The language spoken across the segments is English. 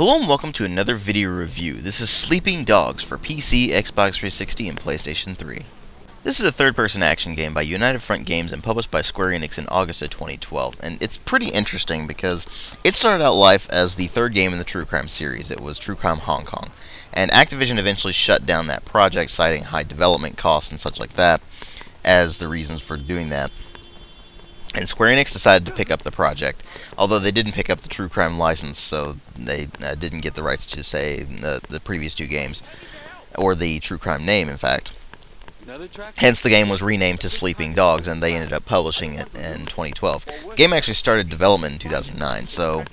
Hello and welcome to another video review. This is Sleeping Dogs for PC, Xbox 360, and PlayStation 3. This is a third-person action game by United Front Games and published by Square Enix in August of 2012. And it's pretty interesting because it started out life as the third game in the True Crime series. It was True Crime Hong Kong. And Activision eventually shut down that project, citing high development costs and such like that as the reasons for doing that. And Square Enix decided to pick up the project, although they didn't pick up the True Crime license, so they didn't get the rights to, say, the previous two games, or the True Crime name, in fact. Hence, the game was renamed to Sleeping Dogs, and they ended up publishing it in 2012. The game actually started development in 2009, so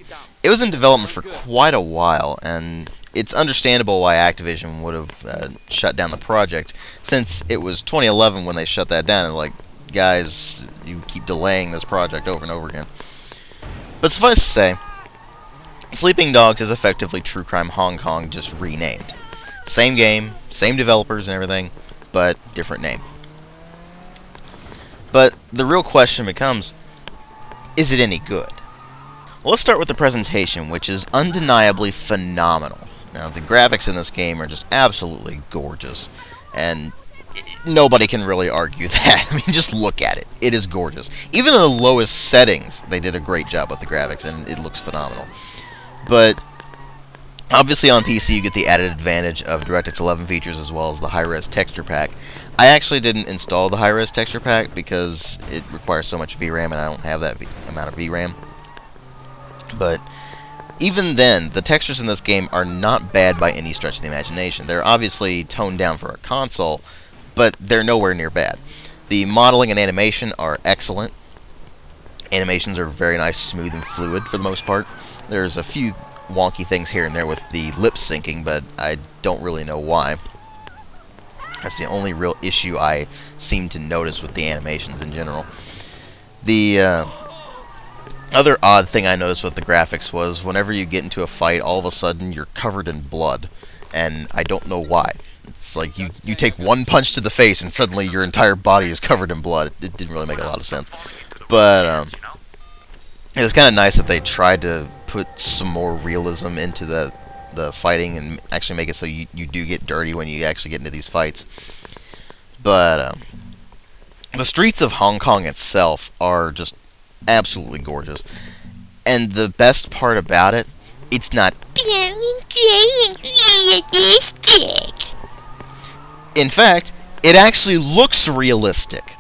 it was in development for quite a while, and it's understandable why Activision would have shut down the project, since it was 2011 when they shut that down, and like, guys, you keep delaying this project over and over again. But suffice to say, Sleeping Dogs is effectively True Crime Hong Kong, just renamed. Same game, same developers and everything, but different name. But the real question becomes, is it any good? Well, let's start with the presentation, which is undeniably phenomenal. Now, the graphics in this game are just absolutely gorgeous, and nobody can really argue that. I mean, just look at it. It is gorgeous. Even in the lowest settings, they did a great job with the graphics, and it looks phenomenal. But obviously on PC, you get the added advantage of DirectX 11 features as well as the high-res texture pack. I actually didn't install the high-res texture pack because it requires so much VRAM, and I don't have that amount of VRAM. But even then, the textures in this game are not bad by any stretch of the imagination. They're obviously toned down for a console, but they're nowhere near bad. The modeling and animation are excellent. Animations are very nice, smooth, and fluid for the most part. There's a few wonky things here and there with the lip syncing, but I don't really know why. That's the only real issue I seem to notice with the animations in general. The other odd thing I noticed with the graphics was whenever you get into a fight, all of a sudden you're covered in blood, and I don't know why. It's like you take one punch to the face and suddenly your entire body is covered in blood. It didn't really make a lot of sense. But it was kind of nice that they tried to put some more realism into the fighting and actually make it so you do get dirty when you actually get into these fights. But the streets of Hong Kong itself are just absolutely gorgeous. And the best part about it, it's not in fact, it actually looks realistic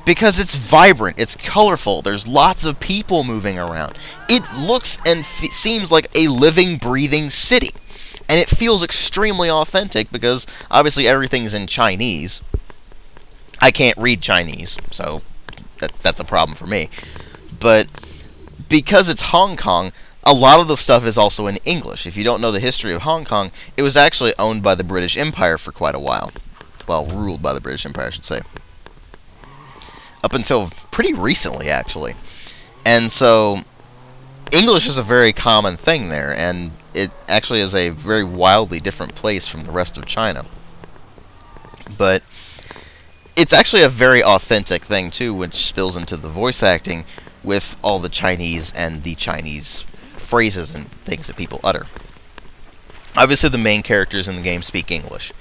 because it's vibrant, it's colorful, there's lots of people moving around. It looks and seems like a living, breathing city. And it feels extremely authentic because obviously everything's in Chinese. I can't read Chinese, so that's a problem for me. But because it's Hong Kong, a lot of the stuff is also in English. If you don't know the history of Hong Kong, it was actually owned by the British Empire for quite a while. Well, ruled by the British Empire, I should say. Up until pretty recently, actually. And so, English is a very common thing there, and it actually is a very wildly different place from the rest of China. But it's actually a very authentic thing, too, which spills into the voice acting with all the Chinese and the Chinese phrases and things that people utter. Obviously, the main characters in the game speak English,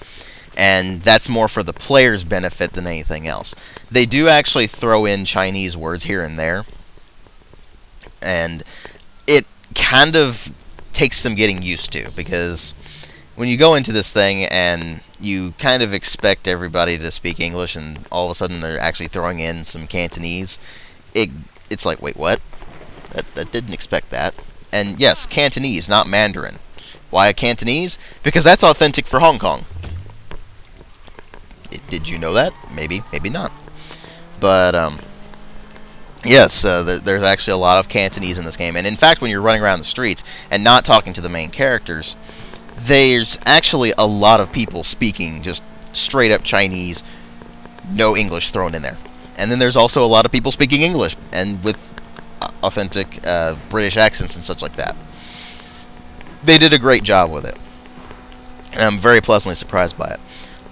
and that's more for the player's benefit than anything else. They do actually throw in Chinese words here and there, and it kind of takes some getting used to, because when you go into this thing and you kind of expect everybody to speak English, and all of a sudden they're actually throwing in some Cantonese, it's like, wait, what? That didn't expect that. And yes, Cantonese, not Mandarin. Why Cantonese? Because that's authentic for Hong Kong. Did you know that? Maybe, maybe not. But, yes, there's actually a lot of Cantonese in this game. And in fact, when you're running around the streets and not talking to the main characters, there's actually a lot of people speaking just straight up Chinese, no English thrown in there. And then there's also a lot of people speaking English, and with authentic British accents and such like that. They did a great job with it. And I'm very pleasantly surprised by it.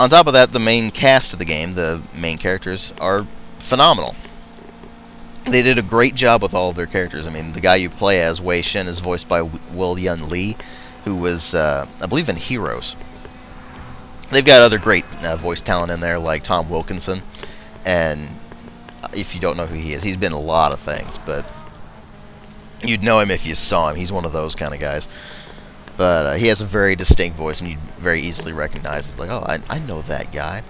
On top of that, the main cast of the game, the main characters, are phenomenal. They did a great job with all of their characters. I mean, the guy you play as, Wei Shen, is voiced by Will Yun Lee, who was, I believe, in Heroes. They've got other great voice talent in there, like Tom Wilkinson, and if you don't know who he is, he's been in a lot of things, but you'd know him if you saw him. He's one of those kind of guys. But he has a very distinct voice, and you'd very easily recognize it. Like, oh, I know that guy.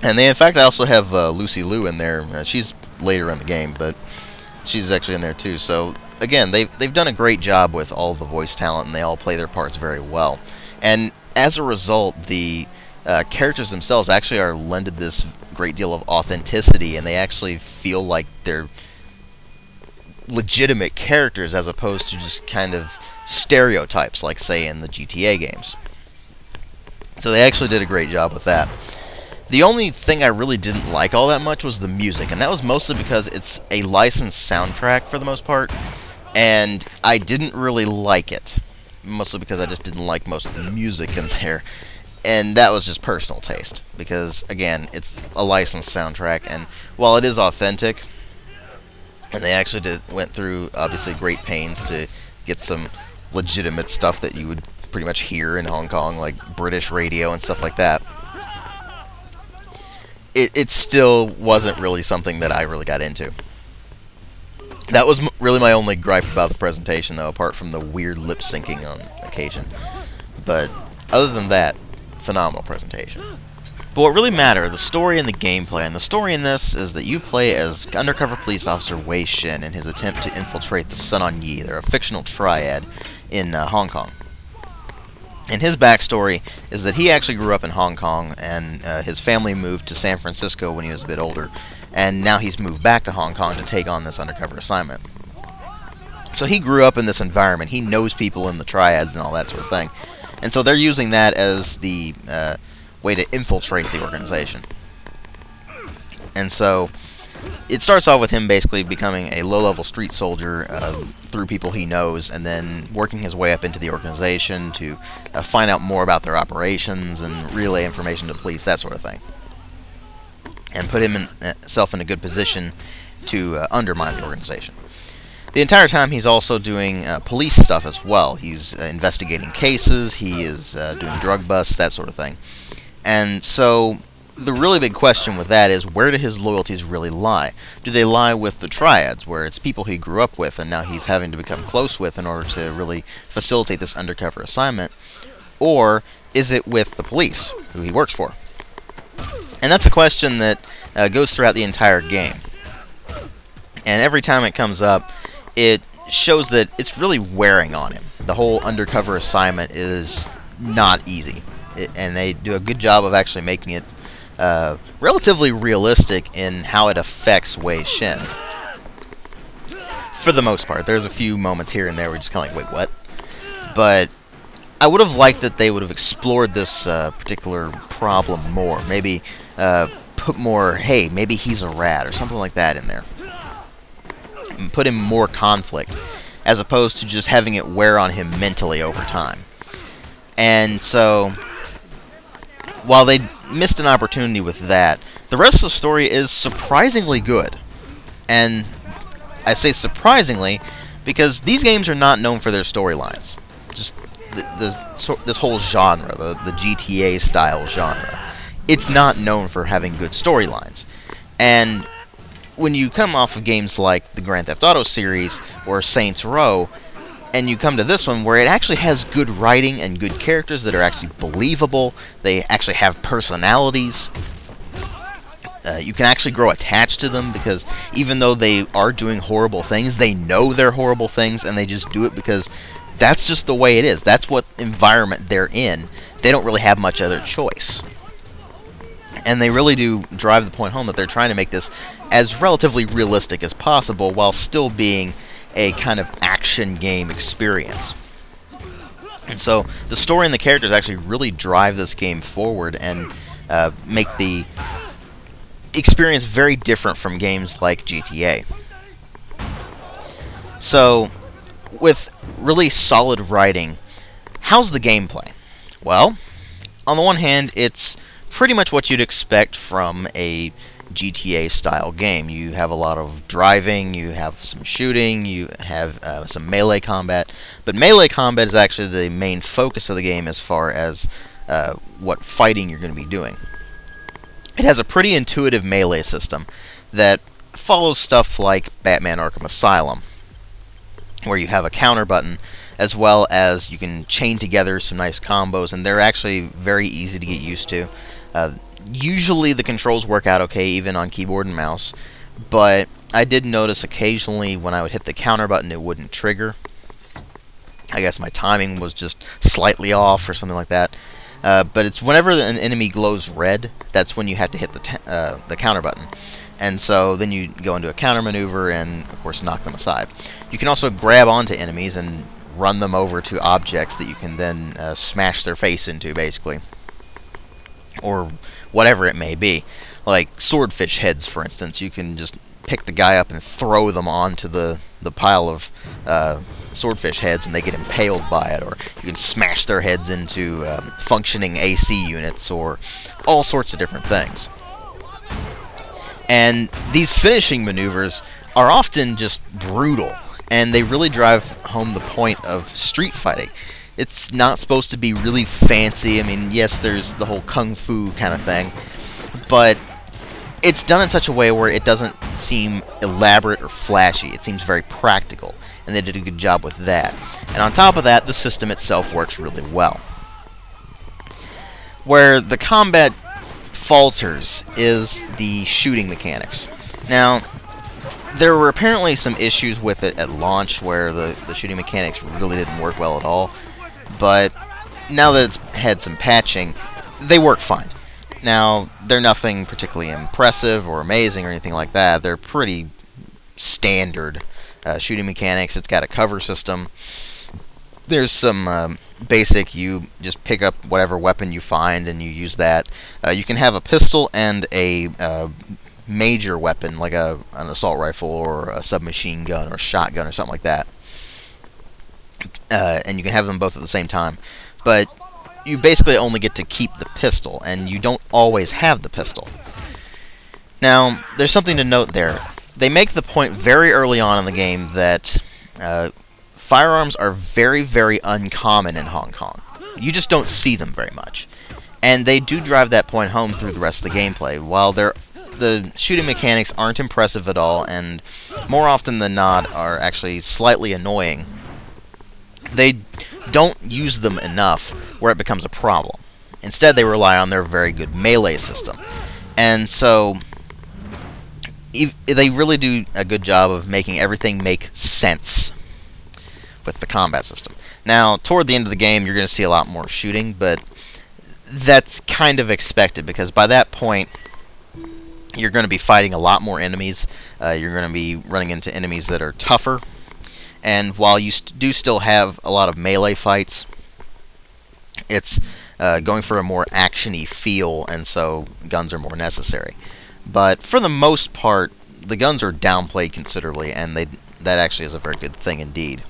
And they, in fact, I also have Lucy Liu in there. She's later in the game, but she's actually in there too. So again, they've done a great job with all the voice talent, and they all play their parts very well. And as a result, the characters themselves actually are lended this great deal of authenticity, and they actually feel like they're legitimate characters as opposed to just kind of stereotypes, like, say, in the GTA games. So they actually did a great job with that. The only thing I really didn't like all that much was the music, and that was mostly because it's a licensed soundtrack for the most part, and I didn't really like it. Mostly because I just didn't like most of the music in there. And that was just personal taste, because, again, it's a licensed soundtrack, and while it is authentic, and they actually went through, obviously, great pains to get some legitimate stuff that you would pretty much hear in Hong Kong, like British radio and stuff like that, it still wasn't really something that I really got into. That was really my only gripe about the presentation, though, apart from the weird lip-syncing on occasion. But other than that, phenomenal presentation. But what really matters, the story and the gameplay. And the story in this is that you play as undercover police officer Wei Shin in his attempt to infiltrate the Sun On Yee. They're a fictional triad in Hong Kong. And his backstory is that he actually grew up in Hong Kong, and his family moved to San Francisco when he was a bit older. And now he's moved back to Hong Kong to take on this undercover assignment. So he grew up in this environment. He knows people in the triads and all that sort of thing. And so they're using that as the way to infiltrate the organization. And so it starts off with him basically becoming a low-level street soldier through people he knows, and then working his way up into the organization to find out more about their operations and relay information to police, that sort of thing. And put himself in a good position to undermine the organization. The entire time he's also doing police stuff as well. He's investigating cases, he is doing drug busts, that sort of thing. And so the really big question with that is, where do his loyalties really lie? Do they lie with the triads, where it's people he grew up with and now he's having to become close with in order to really facilitate this undercover assignment? Or is it with the police, who he works for? And that's a question that goes throughout the entire game. And every time it comes up, it shows that it's really wearing on him. The whole undercover assignment is not easy. And they do a good job of actually making it relatively realistic in how it affects Wei Shin. For the most part. There's a few moments here and there where you're just kind of like, wait, what? But I would have liked that they would have explored this particular problem more. Maybe put more, hey, maybe he's a rat, or something like that in there. And put him more conflict, as opposed to just having it wear on him mentally over time. And so, while they missed an opportunity with that, the rest of the story is surprisingly good. And I say surprisingly because these games are not known for their storylines. Just this whole genre, the GTA style genre, it's not known for having good storylines. And when you come off of games like the Grand Theft Auto series or Saints Row, and you come to this one where it actually has good writing and good characters that are actually believable, they actually have personalities, you can actually grow attached to them, because even though they are doing horrible things, they know they're horrible things, and they just do it because that's just the way it is. That's what environment they're in. They don't really have much other choice. And they really do drive the point home that they're trying to make this as relatively realistic as possible while still being a kind of action game experience. And so the story and the characters actually really drive this game forward and make the experience very different from games like GTA. So, with really solid writing, how's the gameplay? Well, on the one hand, it's pretty much what you'd expect from a GTA-style game. You have a lot of driving, you have some shooting, you have some melee combat, but melee combat is actually the main focus of the game as far as what fighting you're going to be doing. It has a pretty intuitive melee system that follows stuff like Batman Arkham Asylum, where you have a counter button, as well as you can chain together some nice combos, and they're actually very easy to get used to. Usually the controls work out okay, even on keyboard and mouse, but I did notice occasionally when I would hit the counter button it wouldn't trigger. I guess my timing was just slightly off or something like that. But it's whenever an enemy glows red, that's when you have to hit the counter button. And so then you go into a counter maneuver and, of course, knock them aside. You can also grab onto enemies and run them over to objects that you can then smash their face into, basically. Or whatever it may be. Like swordfish heads, for instance. You can just pick the guy up and throw them onto the pile of swordfish heads, and they get impaled by it. Or you can smash their heads into functioning AC units, or all sorts of different things. And these finishing maneuvers are often just brutal, and they really drive home the point of street fighting. It's not supposed to be really fancy. I mean, yes, there's the whole kung fu kind of thing, but it's done in such a way where it doesn't seem elaborate or flashy. It seems very practical, and they did a good job with that. And on top of that, the system itself works really well. Where the combat falters is the shooting mechanics. Now, there were apparently some issues with it at launch where the shooting mechanics really didn't work well at all, but now that it's had some patching, they work fine. Now, they're nothing particularly impressive or amazing or anything like that. They're pretty standard shooting mechanics. It's got a cover system. There's some basic, you just pick up whatever weapon you find and you use that. You can have a pistol and a major weapon, like an assault rifle or a submachine gun or shotgun or something like that. And you can have them both at the same time. But you basically only get to keep the pistol, and you don't always have the pistol. Now, there's something to note there. They make the point very early on in the game that firearms are very, very uncommon in Hong Kong. You just don't see them very much. And they do drive that point home through the rest of the gameplay. While the shooting mechanics aren't impressive at all, and more often than not are actually slightly annoying, they don't use them enough where it becomes a problem. Instead, they rely on their very good melee system. And so they really do a good job of making everything make sense with the combat system. Now, toward the end of the game, you're going to see a lot more shooting, but that's kind of expected, because by that point, you're going to be fighting a lot more enemies. You're going to be running into enemies that are tougher. And while you do still have a lot of melee fights, it's going for a more action-y feel, and so guns are more necessary. But for the most part, the guns are downplayed considerably, and that actually is a very good thing indeed.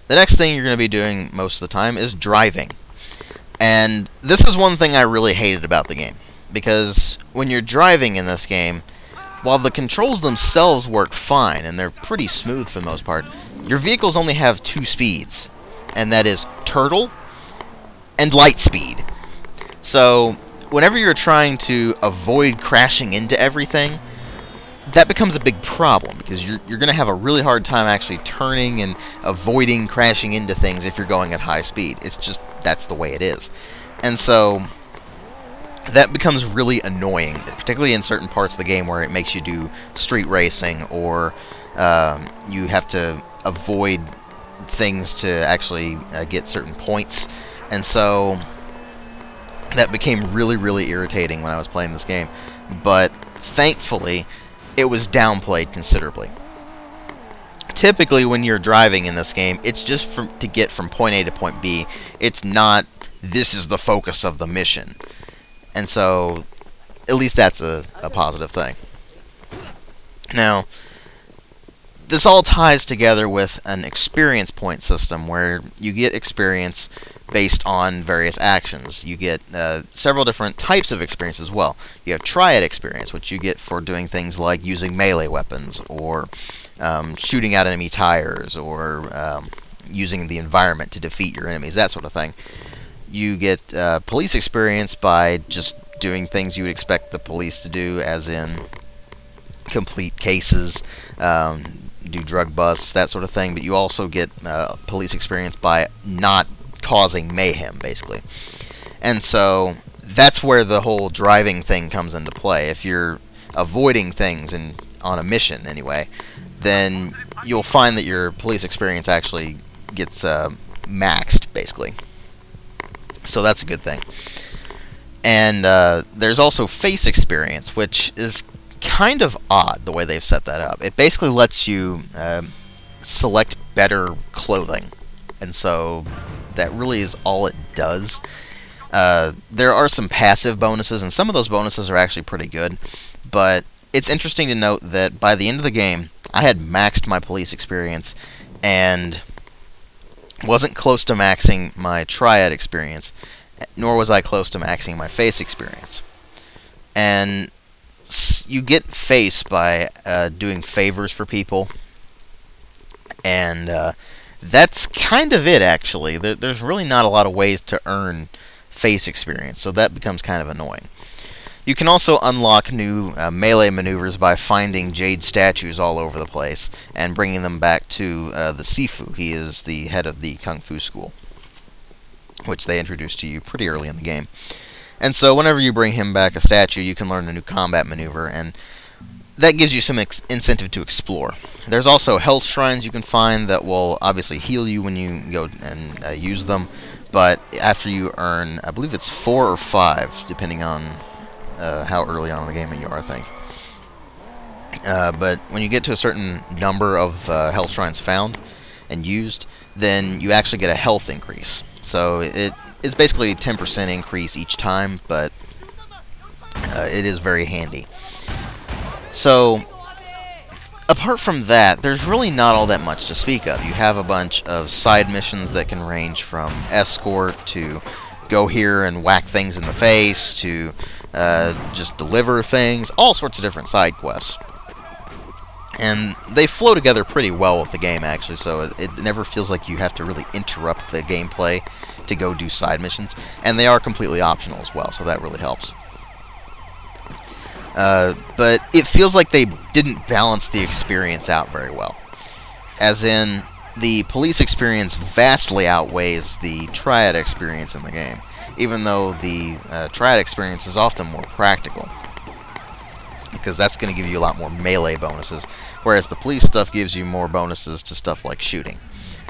The next thing you're going to be doing most of the time is driving. And this is one thing I really hated about the game, because when you're driving in this game, while the controls themselves work fine, and they're pretty smooth for the most part, your vehicles only have two speeds, and that is turtle and light speed. So, whenever you're trying to avoid crashing into everything, that becomes a big problem, because you're going to have a really hard time actually turning and avoiding crashing into things if you're going at high speed. It's just, that's the way it is. And so that becomes really annoying, particularly in certain parts of the game where it makes you do street racing, or you have to avoid things to actually get certain points. And so that became really, really irritating when I was playing this game. But thankfully, it was downplayed considerably. Typically, when you're driving in this game, it's just to get from point A to point B. It's not, this is the focus of the mission. And so, at least that's a positive thing. Now, this all ties together with an experience point system where you get experience based on various actions. You get several different types of experience as well. You have triad experience, which you get for doing things like using melee weapons, or shooting out enemy tires, or using the environment to defeat your enemies, that sort of thing. You get police experience by just doing things you would expect the police to do, as in complete cases, do drug busts, that sort of thing. But you also get police experience by not causing mayhem, basically. And so that's where the whole driving thing comes into play. If you're avoiding things on a mission anyway, then you'll find that your police experience actually gets maxed, basically. So that's a good thing. And there's also face experience, which is kind of odd the way they've set that up. It basically lets you select better clothing, and so that really is all it does. There are some passive bonuses, and some of those bonuses are actually pretty good, but it's interesting to note that by the end of the game, I had maxed my police experience and wasn't close to maxing my triad experience, nor was I close to maxing my face experience. And you get face by doing favors for people, and that's kind of it, actually. There's really not a lot of ways to earn face experience, so that becomes kind of annoying. You can also unlock new melee maneuvers by finding jade statues all over the place and bringing them back to the Sifu. He is the head of the Kung Fu school, which they introduced to you pretty early in the game. And so whenever you bring him back a statue, you can learn a new combat maneuver, and that gives you some incentive to explore. There's also health shrines you can find that will obviously heal you when you go and use them, but after you earn, I believe it's 4 or 5, depending on how early on in the game you are, I think. But when you get to a certain number of health shrines found and used, then you actually get a health increase. So it's basically a 10% increase each time, but it is very handy. So, apart from that, there's really not all that much to speak of. You have a bunch of side missions that can range from escort to go here and whack things in the face to just deliver things, all sorts of different side quests. And they flow together pretty well with the game, actually, so it never feels like you have to really interrupt the gameplay to go do side missions. And they are completely optional as well, so that really helps. But it feels like they didn't balance the experience out very well. As in, the police experience vastly outweighs the triad experience in the game, even though the triad experience is often more practical, because that's going to give you a lot more melee bonuses, whereas the police stuff gives you more bonuses to stuff like shooting.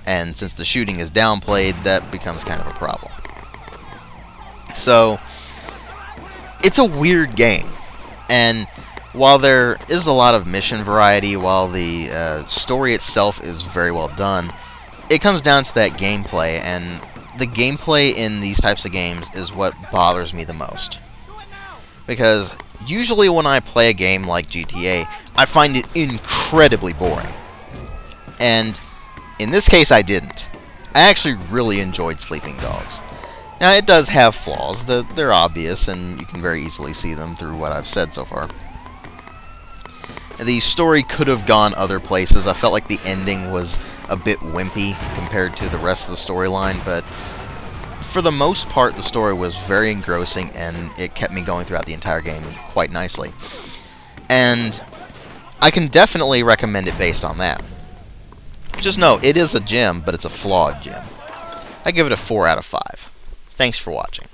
And since the shooting is downplayed, that becomes kind of a problem. So, it's a weird game. And while there is a lot of mission variety, while the story itself is very well done, it comes down to that gameplay, and the gameplay in these types of games is what bothers me the most. Because usually when I play a game like GTA, I find it incredibly boring. And in this case, I didn't. I actually really enjoyed Sleeping Dogs. Now, it does have flaws. They're obvious, and you can very easily see them through what I've said so far. The story could have gone other places. I felt like the ending was a bit wimpy compared to the rest of the storyline, but for the most part, the story was very engrossing, and it kept me going throughout the entire game quite nicely. And I can definitely recommend it based on that. Just know, it is a gem, but it's a flawed gem. I give it a 4 out of 5. Thanks for watching.